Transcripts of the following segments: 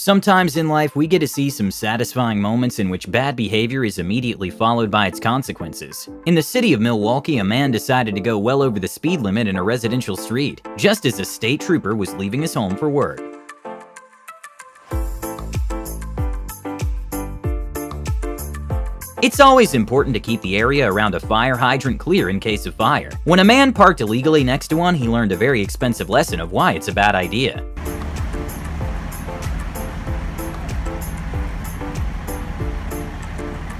Sometimes in life, we get to see some satisfying moments in which bad behavior is immediately followed by its consequences. In the city of Milwaukee, a man decided to go well over the speed limit in a residential street, just as a state trooper was leaving his home for work. It's always important to keep the area around a fire hydrant clear in case of fire. When a man parked illegally next to one, he learned a very expensive lesson of why it's a bad idea.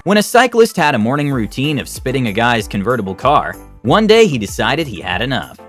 When a cyclist had a morning routine of spitting a guy's convertible car, one day he decided he had enough.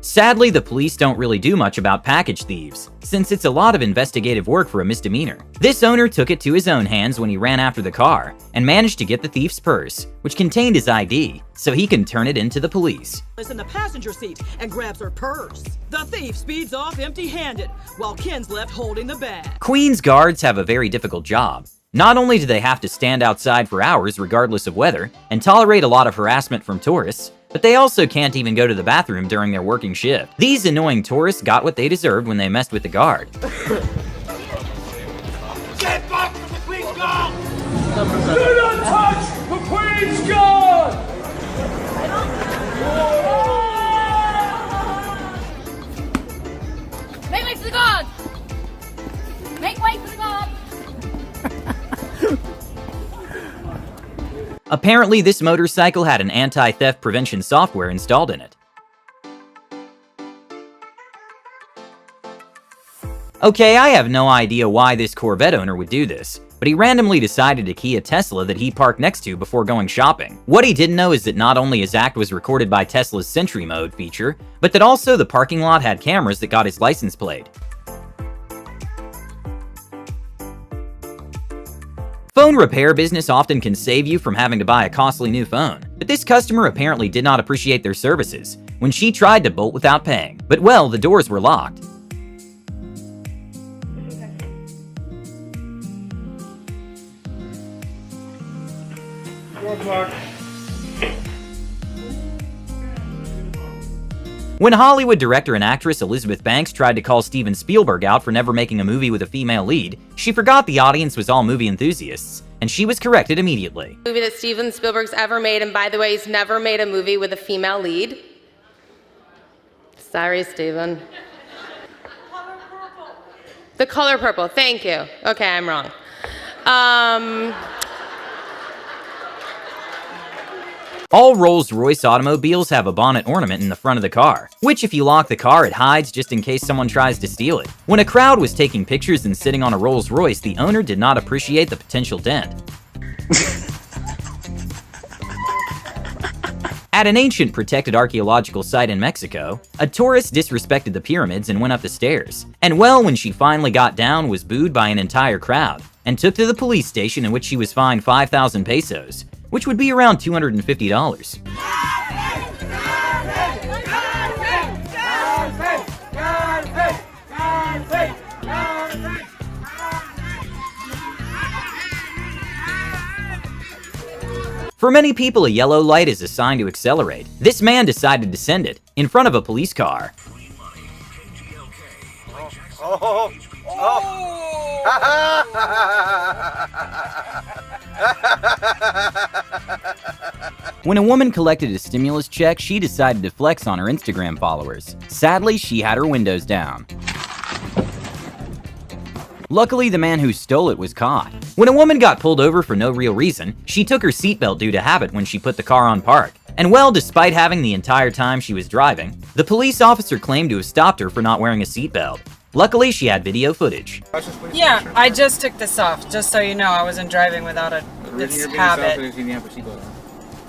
Sadly, the police don't really do much about package thieves, since it's a lot of investigative work for a misdemeanor. This owner took it to his own hands when he ran after the car and managed to get the thief's purse, which contained his ID, so he can turn it in to the police. Is in the passenger seat and grabs her purse. The thief speeds off empty-handed, while Ken's left holding the bag. Queens guards have a very difficult job. Not only do they have to stand outside for hours regardless of weather and tolerate a lot of harassment from tourists, but they also can't even go to the bathroom during their working shift. These annoying tourists got what they deserved when they messed with the guard. Get back to the Queen's Guard! Do not touch the Queen's Guard! Make way for the guard! Make way for the guard! Apparently, this motorcycle had an anti-theft prevention software installed in it. Okay, I have no idea why this Corvette owner would do this, but he randomly decided to key a Tesla that he parked next to before going shopping. What he didn't know is that not only his act was recorded by Tesla's Sentry Mode feature, but that also the parking lot had cameras that got his license plate. Phone repair business often can save you from having to buy a costly new phone, but this customer apparently did not appreciate their services when she tried to bolt without paying. But well, the doors were locked. When Hollywood director and actress Elizabeth Banks tried to call Steven Spielberg out for never making a movie with a female lead, she forgot the audience was all movie enthusiasts, and she was corrected immediately. Movie that Steven Spielberg's ever made, and by the way, he's never made a movie with a female lead. Sorry, Steven. The Color Purple, thank you. Okay, I'm wrong. All Rolls-Royce automobiles have a bonnet ornament in the front of the car, which if you lock the car, it hides just in case someone tries to steal it. When a crowd was taking pictures and sitting on a Rolls-Royce, the owner did not appreciate the potential dent. At an ancient protected archaeological site in Mexico, a tourist disrespected the pyramids and went up the stairs. And well, when she finally got down, was booed by an entire crowd, and took to the police station, in which she was fined 5,000 pesos, which would be around $250. For many people, a yellow light is a sign to accelerate. This man decided to send it in front of a police car. When a woman collected a stimulus check, she decided to flex on her Instagram followers. Sadly, she had her windows down. Luckily, the man who stole it was caught. When a woman got pulled over for no real reason, she took her seatbelt due to habit when she put the car on park. And well, despite having the entire time she was driving, the police officer claimed to have stopped her for not wearing a seatbelt. Luckily, she had video footage. Yeah, I just took this off, just so you know. I wasn't driving without this habit.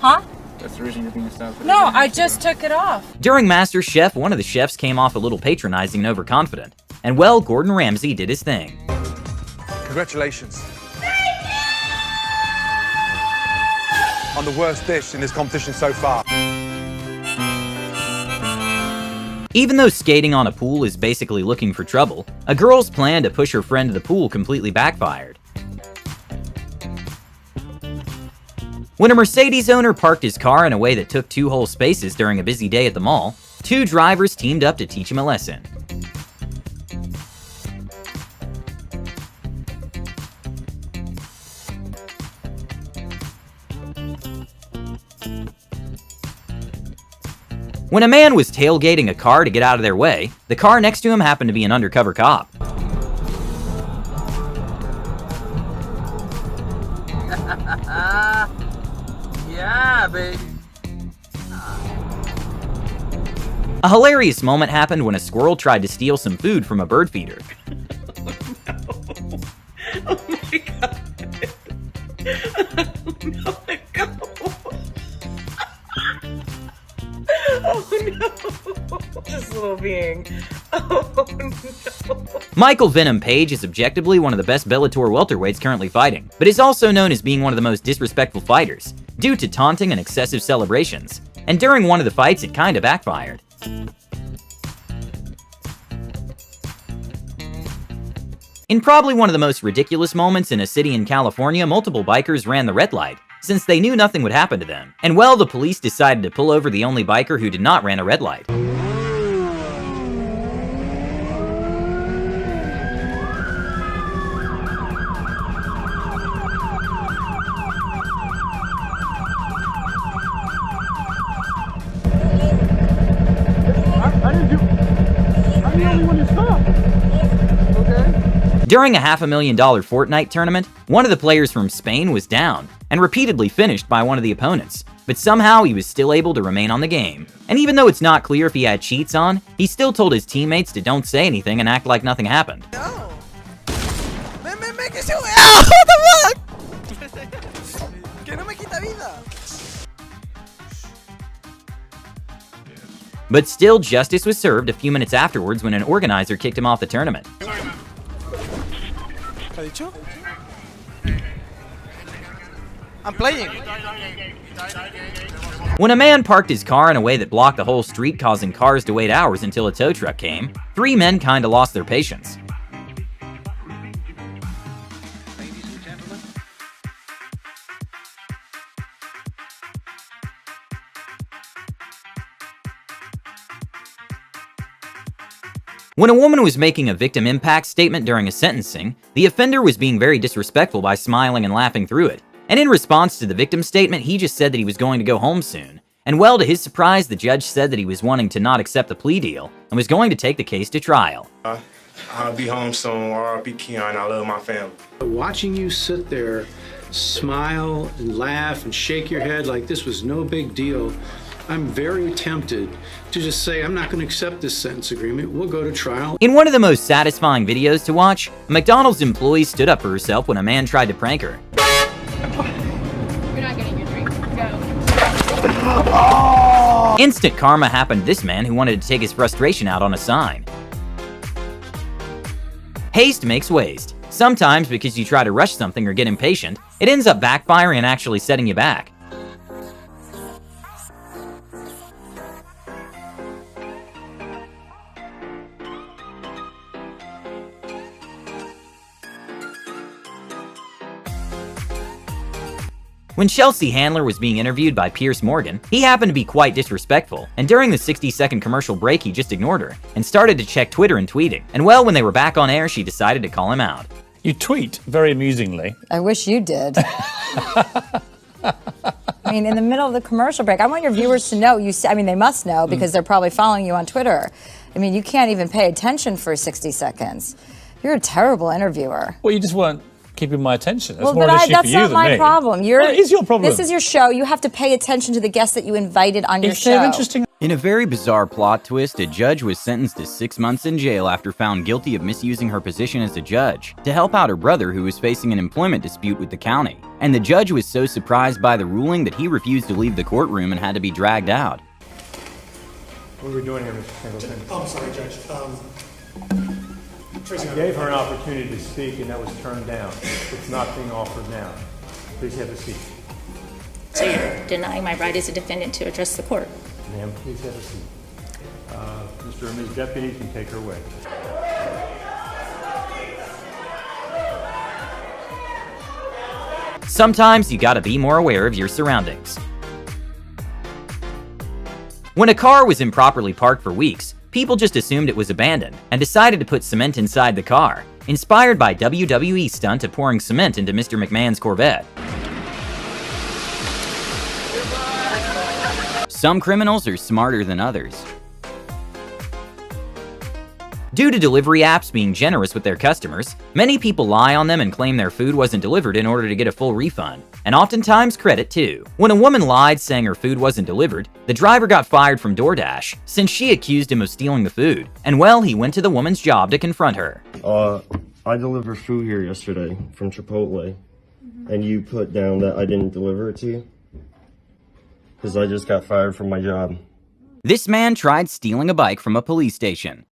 Huh? That's the reason you're being stopped. No, I just took it off. During MasterChef, one of the chefs came off a little patronizing and overconfident. And well, Gordon Ramsay did his thing. Congratulations. On the worst dish in this competition so far. Even though skating on a pool is basically looking for trouble, a girl's plan to push her friend to the pool completely backfired. When a Mercedes owner parked his car in a way that took 2 whole spaces during a busy day at the mall, 2 drivers teamed up to teach him a lesson. When a man was tailgating a car to get out of their way, the car next to him happened to be an undercover cop. Yeah, baby. A hilarious moment happened when a squirrel tried to steal some food from a bird feeder. Oh my god. Oh my god. Oh no. This little being. Oh no. Michael Venom Page is objectively one of the best Bellator welterweights currently fighting, but is also known as being one of the most disrespectful fighters, due to taunting and excessive celebrations. And during one of the fights, it kinda backfired. In probably one of the most ridiculous moments in a city in California, multiple bikers ran the red light, since they knew nothing would happen to them. And well, the police decided to pull over the only biker who did not run a red light. I'm the only one who stopped. Okay. During a $500,000 Fortnite tournament, one of the players from Spain was down and repeatedly finished by one of the opponents, but somehow he was still able to remain on the game. And even though it's not clear if he had cheats on, he still told his teammates to don't say anything and act like nothing happened. No. Me que se... ¡Ah! What the fuck? Que no me quita vida. But still, justice was served a few minutes afterwards when an organizer kicked him off the tournament. I'm playing. When a man parked his car in a way that blocked the whole street, causing cars to wait hours until a tow truck came, 3 men kinda lost their patience. When a woman was making a victim impact statement during a sentencing, the offender was being very disrespectful by smiling and laughing through it. And in response to the victim's statement, he just said that he was going to go home soon. And well, to his surprise, the judge said that he was wanting to not accept the plea deal and was going to take the case to trial. I'll be home soon, or I'll be Keon. I love my family. Watching you sit there, smile and laugh and shake your head like this was no big deal, I'm very tempted to just say, I'm not going to accept this sentence agreement. We'll go to trial. In one of the most satisfying videos to watch, a McDonald's employee stood up for herself when a man tried to prank her. You're not getting your drink. Go. Instant karma happened to this man who wanted to take his frustration out on a sign. Haste makes waste. Sometimes because you try to rush something or get impatient, it ends up backfiring and actually setting you back. When Chelsea Handler was being interviewed by Piers Morgan, he happened to be quite disrespectful, and during the 60-second commercial break he just ignored her, and started to check Twitter and tweeting. And well, when they were back on air, she decided to call him out. You tweet very amusingly. I wish you did. I mean, in the middle of the commercial break, I want your viewers to know, they must know because they're probably following you on Twitter. I mean, you can't even pay attention for 60 seconds. You're a terrible interviewer. Well, you just weren't keeping my attention. That's well, more but an issue that's for you not than my me. problem. Well, it is your problem. This is your show. You have to pay attention to the guests that you invited on your If show. they're interesting. In a very bizarre plot twist, a judge was sentenced to 6 months in jail after found guilty of misusing her position as a judge to help out her brother who was facing an employment dispute with the county. And the judge was so surprised by the ruling that he refused to leave the courtroom and had to be dragged out. What are we doing here, Mr. Singleton? I'm sorry, Judge. I gave her an opportunity to speak, and that was turned down. It's not being offered now. Please have a seat. So you're denying my right as a defendant to address the court. Ma'am, please have a seat. Mr. and Ms. Deputy can take her away. Sometimes you gotta be more aware of your surroundings. When a car was improperly parked for weeks, people just assumed it was abandoned and decided to put cement inside the car, inspired by WWE stunt of pouring cement into Mr. McMahon's Corvette. Some criminals are smarter than others. Due to delivery apps being generous with their customers, many people lie on them and claim their food wasn't delivered in order to get a full refund, and oftentimes credit too. When a woman lied saying her food wasn't delivered, the driver got fired from DoorDash since she accused him of stealing the food, and well, he went to the woman's job to confront her. I delivered food here yesterday from Chipotle, and you put down that I didn't deliver it to you? Because I just got fired from my job. This man tried stealing a bike from a police station.